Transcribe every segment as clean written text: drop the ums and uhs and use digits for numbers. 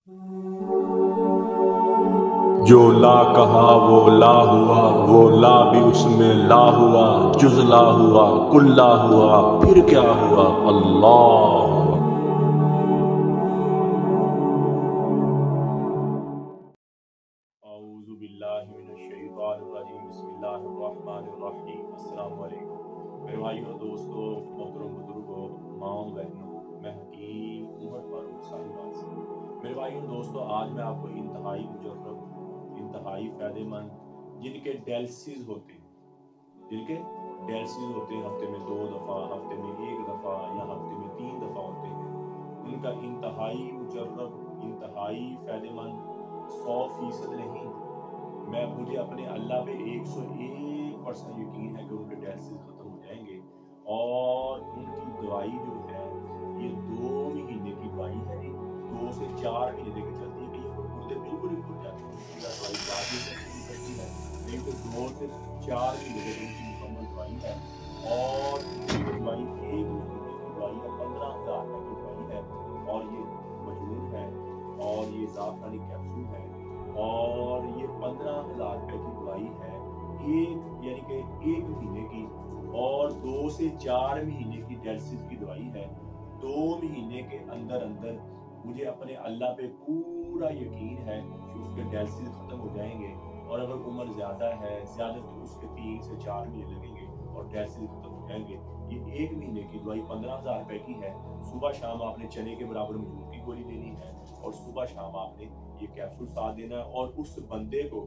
जो ला कहा वो ला हुआ, वो ला भी उसमें ला हुआ, जुज़ला हुआ, कुल्ला हुआ, फिर क्या हुआ? अल्लाह। औज़ु बिल्लाहि मिनश शैतानिर रजीम, बिस्मिल्लाहिर रहमानिर रहीम। अस्सलामु अलैकुम मेरे भाइयों और दोस्तों, मोहतरम बुजुर्गों, माओ बहनों, मैं हकीम उमर फारूक साहिबाज। मेरे भाइयों और दोस्तों, आज मैं आपको इंतहाई मुजर्रब, इंतहाई फायदेमंद, जिनके डायलिसिस होते हैं, हफ्ते में 2 दफ़ा, हफ्ते में 1 दफ़ा या हफ्ते में 3 दफ़ा होते हैं, उनका इंतहाई मुजर्रब, इंतहाई फायदेमंद, 100% नहीं, मुझे अपने अल्लाह पे 101% यकीन है कि उनके डायलिसिस खत्म हो जाएंगे। और उनकी दवाई जो है, ये 2 महीने की दवाई है जी, 2 से 4 महीने लेके चलती है कि ये गुर्दे बिल्कुल ही खुल जाते हैं, दवाई बाद में करती है, नहीं तो 2 से 4 महीने तक उनकी मुकम्मल दवाई है। और उनकी दवाई 1 महीने की दवाई है, 15,000 की दवाई है, और ये मजबूत है, और ये ज़ाफ़रानी कैप्सूल है, और ये 15,000 रुपए की दवाई है, यानी कि 1 महीने की, और 2 से 4 महीने की डायलिसिस की दवाई है। 2 महीने के अंदर अंदर मुझे अपने अल्लाह पे पूरा यकीन है कि उसके डायलिसिस खत्म हो जाएंगे। और अगर उम्र ज़्यादा है, ज़्यादा तो उसके 3 से 4 महीने लगेंगे और डायलिसिस खत्म हो जाएंगे। ये 1 महीने की दवाई 15,000 रुपए की है। सुबह शाम आपने चने के बराबर मजबूत की गोली लेनी है, और सुबह शाम आपने ये कैप्सूल साथ देना है। और उस बंदे को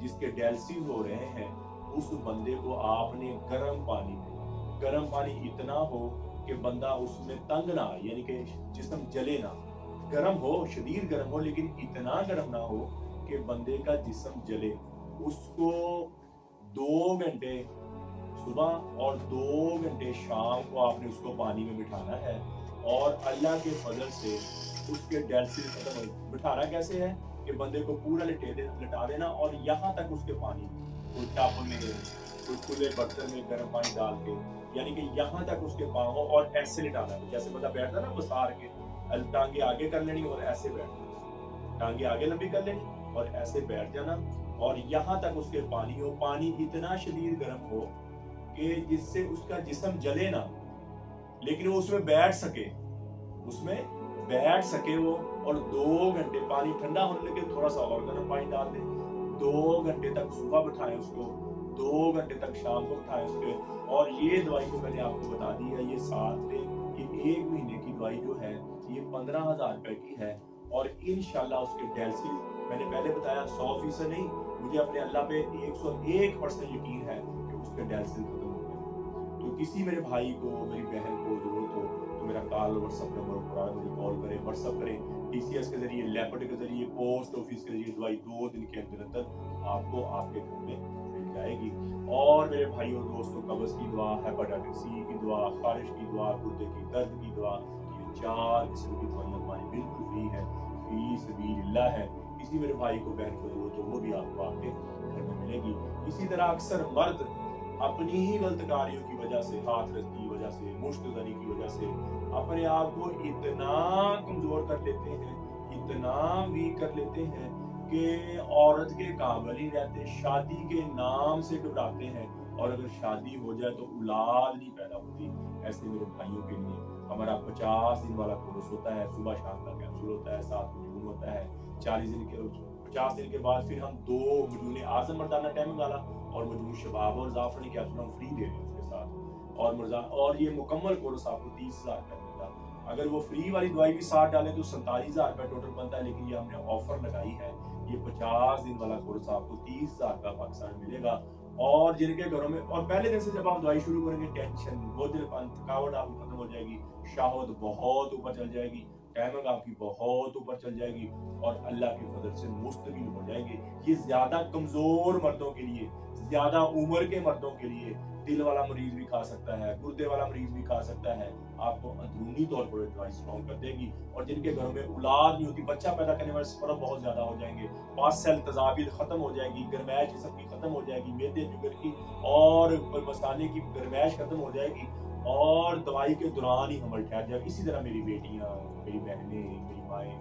जिसके डायलिसिस हो रहे हैं, उस बंदे को आपने गर्म पानी इतना हो कि बंदा उसमें तंग ना आए, यानी कि जिस्म जले ना, गर्म हो, शदीद गर्म हो, लेकिन इतना गर्म ना हो कि बंदे का जिस्म जले। उसको 2 घंटे सुबह और 2 घंटे शाम को आपने उसको पानी में बिठाना है, और अल्लाह के फजल से उसके डायलिसिस खत्म हो। बिठाना कैसे है कि बंदे को पूरा लिटा देना, और यहाँ तक उसके पानी, कोई टब में, कोई खुले बर्तन में गर्म पानी डाल के, यानी कि यहाँ तक उसके पाँव हो, और ऐसे लिटाना है, जैसे बंदा बैठता ना बसार के, टांगे आगे कर लेनी और ऐसे बैठना, टांगे आगे लंबी कर लेनी और ऐसे बैठ जाना, और यहाँ तक उसके पानी हो। पानी इतना शदीद गर्म हो कि जिससे उसका जिस्म जले ना, लेकिन वो उसमें बैठ सके वो। और 2 घंटे पानी ठंडा होने लगे, थोड़ा सा और गर्म पानी डाल दें। 2 घंटे तक सुबह बिठाएं उसको, 2 घंटे तक शाम को बिठाएं उसके। और ये दवाई जो मैंने आपको बता दी है, ये साथ में ये 1 महीने की दवाई जो है, ये 15,000 रुपए की है। और इंशाल्लाह उसके डायलिसिस, मैंने पहले बताया 100% नहीं, मुझे अपने अल्लाह पे 101% यकीन है कि उसके डायलिसिस खत्म हो गए। तो किसी मेरे भाई को, मेरी बहन को जरूरत हो तो मेरा कॉल व्हाट्सएप नंबर पर मुझे कॉल करें, व्हाट्सएप करें। टीसीएस के जरिए, लेपर्ड के जरिए, पोस्ट ऑफिस के जरिए दवाई 2 दिन के अंदर अंदर आपको आपके घर में मिल जाएगी। और मेरे भाई और दोस्तों, कब्ज की दवा, हेपेटाइटिस सी की दवा, खारिश की दवा, गुर्दे की दर्द की दवा, ये 4 किस्म की दवाइयाँ हमारी बिल्कुल फ्री है, फी सबीलिल्लाह है। किसी मेरे भाई को, बहन को जरूरत हो, वो भी आपको आपके घर में मिलेगी। इसी तरह अक्सर मर्द अपनी ही गलत कार्यों की वजह से, हाथ रस की वजह से, मुश्तजनी की वजह से अपने आप को इतना कमजोर कर लेते हैं, इतना वीक कर लेते हैं कि औरत के काबिल ही रहते, शादी के नाम से घबराते हैं, और अगर शादी हो जाए तो औलाद नहीं पैदा होती। ऐसे मेरे भाइयों के लिए हमारा 50 दिन वाला कोर्स होता है, सुबह शाम का कैप्सूल होता है, 7 मजून होता है। 50 दिन के बाद फिर हम 2 मजून आजम मर्दाना टाइम वाला और मजमू शबाब और जाफरानी कैप्सूल हम फ्री दे रहे हैं उसके साथ। और ये मुकम्मल कोर्स आपको 30,000 रुपये मिलेगा। अगर वो फ्री वाली दवाई भी साथ डालें तो 47,000 रुपये टोटल बनता है, लेकिन ये हमने ऑफर लगाई है, ये 50 दिन वाला कोर्स आपको 30,000 रुपये पाकिस्तान में मिलेगा। और जिनके घरों में, और पहले दिन से जब आप दवाई शुरू करेंगे, टेंशन, बोझलपन, थकावट आपकी खत्म हो जाएगी, शाहवत बहुत ऊपर चल जाएगी, टाइमिंग आपकी बहुत ऊपर चल जाएगी, और अल्लाह की मदद से मुस्तकिल हो जाएंगे। ये ज्यादा कमजोर मर्दों के लिए, ज्यादा उम्र के मर्दों के लिए, दिल वाला मरीज भी खा सकता है, गुर्दे वाला मरीज भी खा सकता है, आपको अंदरूनी तौर पर दवाई स्ट्रॉन्ग कर देगी। और जिनके घरों में औलाद नहीं होती, बच्चा पैदा करने वाले सबब बहुत ज्यादा हो जाएंगे, 5 सेल तजाबीर खत्म हो जाएगी, गर्मैश जिस्म की खत्म हो जाएगी, मेदे जुगर की और मसाले की गर्मैश खत्म हो जाएगी, और दवाई के दौरान ही हमल ठहर जाएगा। इसी तरह मेरी बेटियां, मेरी बहनें, मेरी माएँ,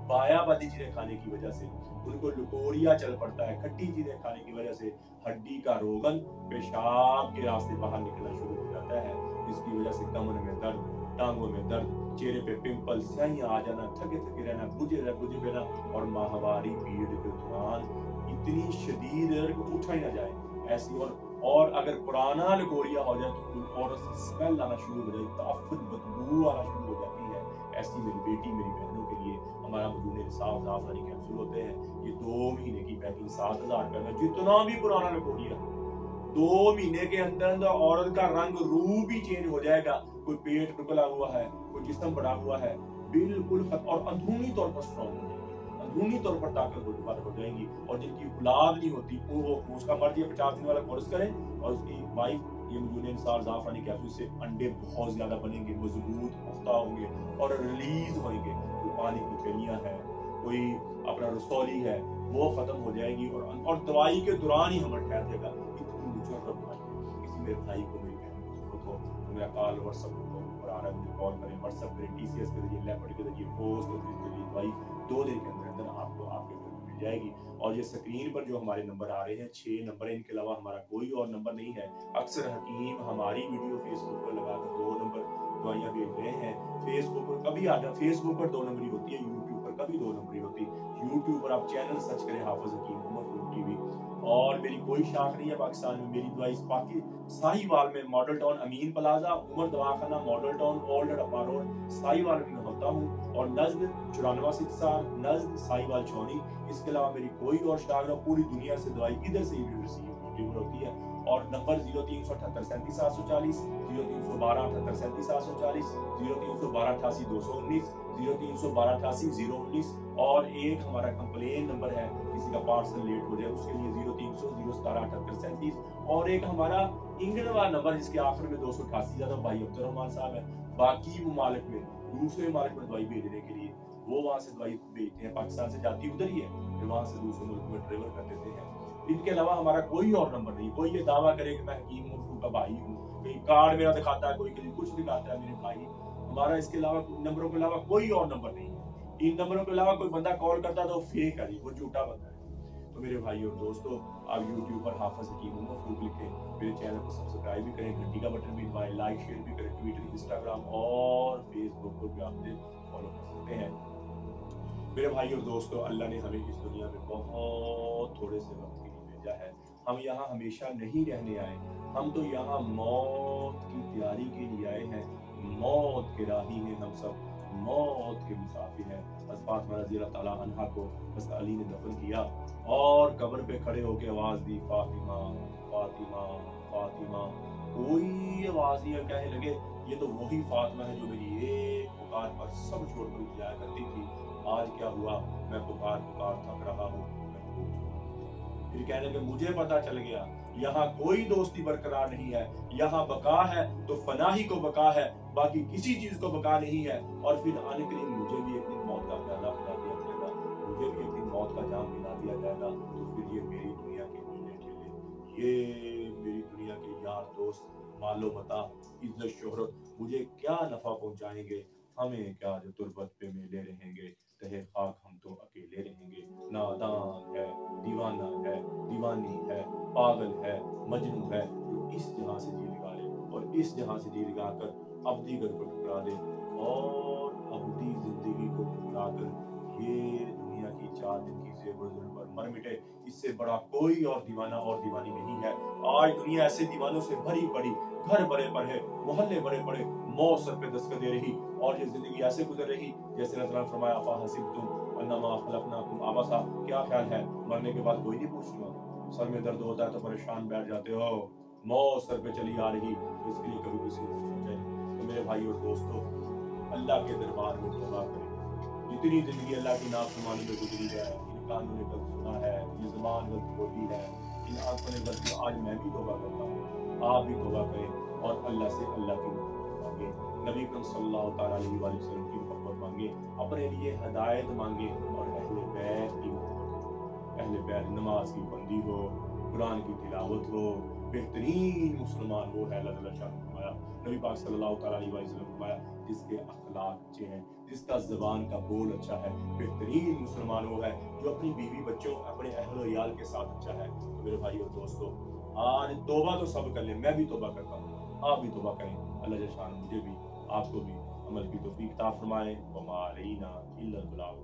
बायाबादी चीजें खाने की वजह से उनको लुकोरिया चल पड़ता है, खट्टी चीजें खाने की वजह से हड्डी का रोगन पेशाब के रास्ते बाहर निकलना शुरू हो जाता है, जिसकी वजह से कमर में दर्द, टांगों में दर्द, चेहरे पे पिंपल, स्याहियां आ जाना, थके थके रहना, बुझे रहना और माहवारी पीरियड के दौरान इतनी शदीद उठा ही ना जाए ऐसी। और अगर पुराना लकोरिया हो जाए तो औरत से स्मेल आना शुरू हो जाए, ताफुन बदबू आना शुरू हो जाती है। ऐसी मेरी बेटी मेरी बहनों के लिए हमारा मजून इंसाफ जाफरानी कैप्सूल होते हैं, ये 2 महीने की पैकिंग 7,000 रुपए में, जितना भी पुराना लकोरिया 2 महीने के अंदर औरत का रंग रूप ही चेंज हो जाएगा। कोई पेट निकला हुआ है, कोई जिस्म बढ़ा हुआ है, बिल्कुल और अंदरूनी तौर पर स्ट्रॉन्ग हो जाएगी, अंदरूनी तौर पर ताकतवर हो जाएंगी। और जिनकी औलाद नहीं होती वो उसका मर्जी 50 दिन वाला कोर्स करे और उसकी वाइफ ये मजून इंसाफ जाफरानी कैप्सूल से अंडे बहुत ज्यादा बनेंगे, मजबूत पुख्ता होंगे और रिलीज होंगे। कोई पानी की थैलियां है, कोई अपना रसौली है, वो खत्म हो जाएगी और दवाई के दौरान ही हमें ठहर देगा। इतनी मुजर्रब दवाई है। किसी मेरे भाई को मेरी बहन को जरूरत हो तो मेरा कॉल व्हाट्सएप पर आ रहा है, मुझे कॉल करें, व्हाट्सएप करें, TCS के जरिए, लेपर्ड के जरिए, पोस्ट ऑफिस के जरिए दवाई 2 दिन के अंदर आपको आपके घर में मिल जाएगी। और ये स्क्रीन पर जो हमारे नंबर आ रहे हैं 6 नंबर है, इनके अलावा हमारा कोई और नंबर नहीं है। अक्सर हकीम हमारी वीडियो फेसबुक पर लगाकर 2 नंबर दवाइयाँ भेज रहे हैं। फेसबुक पर कभी आता, फेसबुक पर 2 नंबर ही होती है, यूट्यूब पर कभी 2 नंबर ही होती है। यूट्यूब पर आप चैनल सर्च करें हाफिज हकीम उमर फारूक टीवी। और मेरी कोई शाख नहीं है पाकिस्तान में। मेरी दवाई पाकि साहिवाल में मॉडल टाउन अमीन प्लाजा उमर दवाखाना model town old Harappa road Sahiwal में होता हूँ। और नज्द 94 सिक्सार नज्द साहिवाल छौनी। इसके अलावा मेरी कोई और शाख ना, पूरी दुनिया से दवाई इधर से ही रिसीव होती है। और नंबर 0378 37 740, 0312 78 37 740, 0312 88 219, 0312 88 019। और एक हमारा कंप्लेन नंबर है, किसी का पार्सल लेट हो जाए उसके लिए 0300 017 78 37। और एक हमारा इंग्लैंड वाला नंबर जिसके आखिर में 288 ज्यादा भाई अब्दुर्रहमान साहब है। बाकी ममालिक में, दूसरे ममालिक में दवाई भेजने के लिए वो वहां से दवाई भेजते हैं, पाकिस्तान से जाती उधर ही है, फिर वहां से दूसरे मुल्क में ट्रेवल कर देते हैं। इनके अलावा हमारा कोई और नंबर नहीं। कोई ये दावा करे कि मैं हकीम उर्फू का भाई हूँ, कहीं कार्ड मेरा दिखाता है, कोई कहीं कुछ दिखाता है मेरे भाई। हमारा इसके अलावा नंबरों के अलावा कोई और नंबर नहीं है। इन नंबरों के अलावा कोई बंदा कॉल करता है तो फेक है, वो झूठा बंदा है। तो मेरे भाई और दोस्तों, आप यूट्यूब पर हाफिज हकीम उमर फारूक लिखें, मेरे चैनल को सब्सक्राइब भी करें, घंटी का बटन भी दबाएं, लाइक शेयर भी करें, ट्विटर, इंस्टाग्राम और फेसबुक पर भी आप मुझे फॉलो कर सकते हैं। मेरे भाई और दोस्तों, अल्लाह ने हमें इस दुनिया में बहुत थोड़े से वक्त के लिए भेजा है। हम यहाँ हमेशा नहीं रहने आए, हम तो यहाँ मौत की तैयारी के लिए आए हैं। मौत के राही हैं हम सब, मौत के मुसाफिर हैं। हज़रत फातिमा रज़ी अल्लाह ताला अन्हा को हज़रत अली ने दफन किया और कब्र पे खड़े होकर आवाज दी, फातिमा फातिमा फातिमा। कोई आवाज नहीं कहने लगे, ये तो वही फातिमा है जो मेरी एक पुकार पर सब छोड़कर जाया करती थी। आज क्या हुआ, मैं पुकार पुकार थक रहा हूँ, फिर कहने लगे मुझे पता चल गया यहाँ कोई दोस्ती बरकरार नहीं है, यहाँ बका है तो फनाही को बका है, बाकी किसी चीज को बका नहीं है। और फिर आने के लिए मुझे भी एक दिन मौत का प्याला पिला दिया जाएगा, मुझे भी एक दिन मौत का जाम पिला दिया जाएगा। तो फिर ये मेरी दुनिया के हीले ठेले, ये मेरी दुनिया के यार दोस्त, मालो मता, इज्जत शोहरत मुझे क्या नफा पहुंचाएंगे, हमें क्या जो तुरबत पे मेले रहेंगे, तहे खाक हम तो अकेले रहेंगे। नादान है, दीवाना है, दीवानी है, पागल है, मजनू है, जो इस जहां से जी लगा ले और इस जहां से जी लगा कर अब्दी घर को ठुकरा दे और अब्दी जिंदगी को ठुकरा कर ये दुनिया की 4 दिन की ज़ेबर पर मर मिटे। इससे बड़ा कोई और दीवाना और दीवानी नहीं है। आज दुनिया ऐसे दीवानों से भरी पड़ी, घर बड़े पड़े, मोहल्ले बड़े पड़े, मौत सर पे दस्तक दे रही और ये जिंदगी ऐसे गुजर रही जैसे अल्लाह ताला ने फरमाया, अफा हसिबतुम अन्नमा खलकनाकुम आबसा। क्या ख्याल है मरने के बाद कोई नहीं पूछूंगा? सर में दर्द होता है तो परेशान बैठ जाते हो, मौत सर पे चली आ रही, तो इसके लिए कभी किसी को सोचा है? तो मेरे भाई और दोस्तों, अल्लाह के दरबार में तौबा करें। जितनी जिंदगी अल्लाह की नाफरमानी में गुजरी है, इन कानों ने गलत सुना है, ये ज़बान गलत बोली है, इन आंखों ने गलत, आज मैं भी तौबा करता हूँ, आप भी तौबा करें और अल्लाह से अल्लाह की मोहब्बत मांगे, नबी अकरम सल्लल्लाहु अलैहि वसल्लम की मोहब्बत मांगे, अपने लिए हिदायत मांगे और अहले बैत की मोहब्बत। अहले बैत नमाज की बंदी हो, قرآن کی تلاوت ہو. بہترین مسلمان وہ ہے اللہ تعالیٰ شاہ نے فرمایا, نبی پاک صلی اللہ تعالیٰ علیہ وسلم نے فرمایا جس کے اخلاق اچھے ہیں, جس کا زبان کا بول اچھا ہے. بہترین مسلمان وہ ہے جو اپنی بیوی بچوں اپنے اہل و عیال کے ساتھ اچھا ہے. تو میرے بھائی اور دوستو, آج توبہ تو سب کر لیں, میں بھی توبہ کرتا ہوں, آپ بھی توبہ کریں. اللہ جل شان مجھے بھی آپ کو بھی عمل کی توفیق عطا فرمائے. وما علینا الا البلاغ.